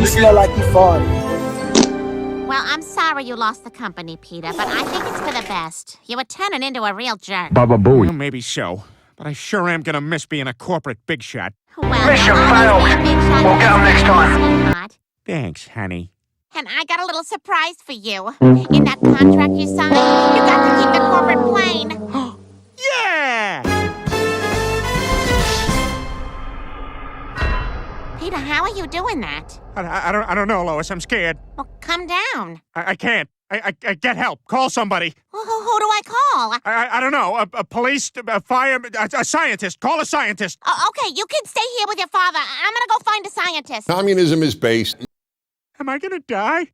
smell like you farted. Well, I'm sorry you lost the company, Peter, but I think it's for the best. You were turning into a real jerk. Baba Well, Booey. maybe so. But I sure am gonna miss being a corporate big shot. Well, Mission you'll always failed. be a big shot, We'll get 'em next time. sweetheart. Thanks, honey. And I got a little surprise for you. In that contract you signed, you got to keep the corporate plane. Yeah! Peter, how are you doing that? I don't know, Lois. I'm scared. Well, come down. I can't. I get help. Call somebody. Well, who do I call? I don't know. A police, a fire, a scientist. Call a scientist. Okay, you can stay here with your father. I'm gonna go find a scientist. Communism is based. Am I gonna die?